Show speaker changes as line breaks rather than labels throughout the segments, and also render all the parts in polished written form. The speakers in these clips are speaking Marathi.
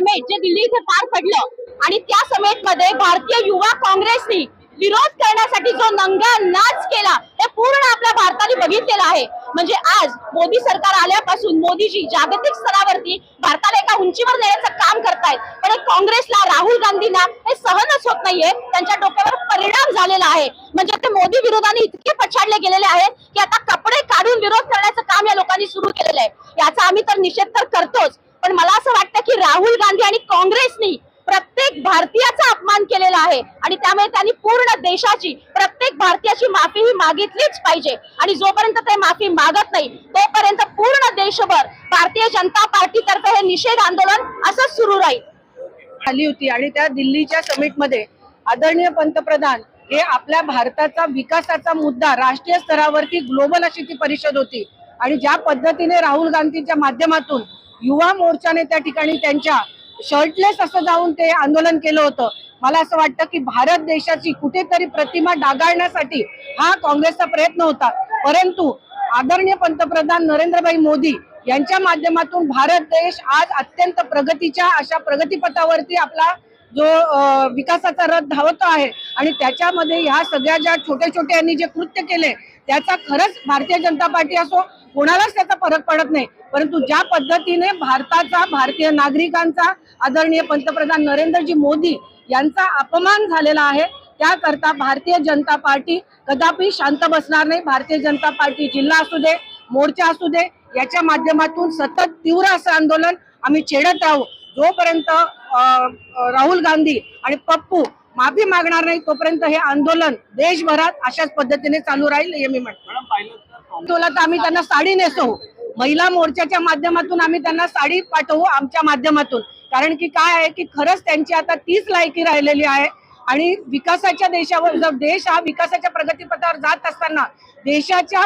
समेट जे दिल्ली इथे पार पडलं आणि त्या समेट मध्ये भारतीय युवा काँग्रेसनी विरोध करण्यासाठी जो नंगा नाच केला हे पूर्ण आपल्या भारताने बघितलेलं आहे। म्हणजे आज मोदी सरकार आल्यापासून मोदीजी जागतिक स्तरावरती भारताला एका उंचीवर नेण्याचं काम करतायत, पण काँग्रेसला राहुल गांधींना हे सहनच होत नाहीये, त्यांच्या डोक्यावर परिणाम झालेला आहे। म्हणजे ते मोदी विरोधाने इतके पछाडले गेलेले आहेत की आता कपडे काढून विरोध करण्याचं काम या लोकांनी सुरू केलेलं आहे। याचा आम्ही तर निषेध तर करतोच, पण मला असं वाटतं की राहुल गांधी आणि काँग्रेसनी प्रत्येक भारतीयाचा अपमान केलेला आहे आणि त्यामुळे त्यांनी पूर्ण देशाची प्रत्येक भारतीयाची माफी ही मागितलीच पाहिजे। आणि जोपर्यंत ते माफी मागत नाही तोपर्यंत पूर्ण देशभर भारतीय जनता पार्टी तर्फे हे निषेध आंदोलन असंच सुरू राहील।
आली होती आणि त्या दिल्लीच्या समिटमध्ये आदरणीय पंतप्रधान हे आपल्या भारताचा विकासाचा मुद्दा राष्ट्रीय स्तरावरती ग्लोबल अशी ती परिषद होती आणि ज्या पद्धतीने राहुल गांधींच्या माध्यमातून युवा मोर्चाने त्या ठिकाणी त्यांच्या शर्टलेस असं जाऊन ते आंदोलन केलं होतं। मला असं वाटतं की भारत देशाची कुठेतरी प्रतिमा डागाळण्यासाठी हा काँग्रेसचा प्रयत्न होता, परंतु आदरणीय पंतप्रधान नरेंद्रभाई मोदी यांच्या माध्यमातून भारत देश आज अत्यंत प्रगतीच्या अशा प्रगतीपथावरती आपला जो विकासाचा रथ धावतो आहे आणि त्याच्यामध्ये ह्या सगळ्या ज्या छोटे छोटे यांनी जे कृत्य केले त्याचा खरंच भारतीय जनता पार्टी असो कोणालाच त्याचा फरक पडत नाही, परंतु ज्या पद्धतीने भारताचा भारतीय नागरिकांचा आदरणीय पंतप्रधान नरेंद्रजी मोदी यांचा अपमान झालेला आहे त्याकरता भारतीय जनता पार्टी कदापि शांत बसणार नाही। भारतीय जनता पार्टी जिल्हा असू दे मोर्चा असू दे याच्या माध्यमातून सतत तीव्र असं आंदोलन आम्ही छेडत राहू। जोपर्यंत राहुल गांधी आणि पप्पू माफी मागणार नाही तोपर्यंत हे आंदोलन देशभरात अशाच पद्धतीने चालू राहील हे मी म्हणतो। आम्ही त्यांना साडी नेसवू, महिला मोर्चाच्या माध्यमातून आम्ही त्यांना साडी पाठवू आमच्या माध्यमातून, कारण की काय आहे की खरंच त्यांची आता तीच लायकी राहिलेली आहे आणि विकासाच्या देशावर जर देश हा विकासाच्या प्रगतीपथावर जात असताना देशाच्या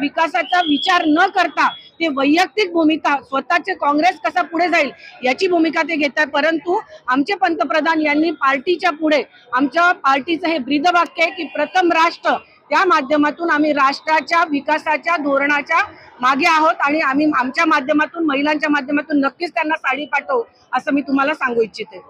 विकासाचा विचार न करता ते वैयक्तिक भूमिका स्वतःचे काँग्रेस कसा पुढे जाईल याची भूमिका ते घेतात। परंतु आमचे पंतप्रधान यांनी पार्टीच्या पुढे आमच्या पार्टीचं हे ब्रीदवाक्य आहे की प्रथम राष्ट्र, त्या माध्यमातून आम्ही राष्ट्राच्या विकासाच्या धोरणाच्या मागे आहोत आणि आम्ही आमच्या माध्यमातून महिलांच्या माध्यमातून नक्कीच त्यांना साडी पाठवू असं मी तुम्हाला सांगू इच्छिते।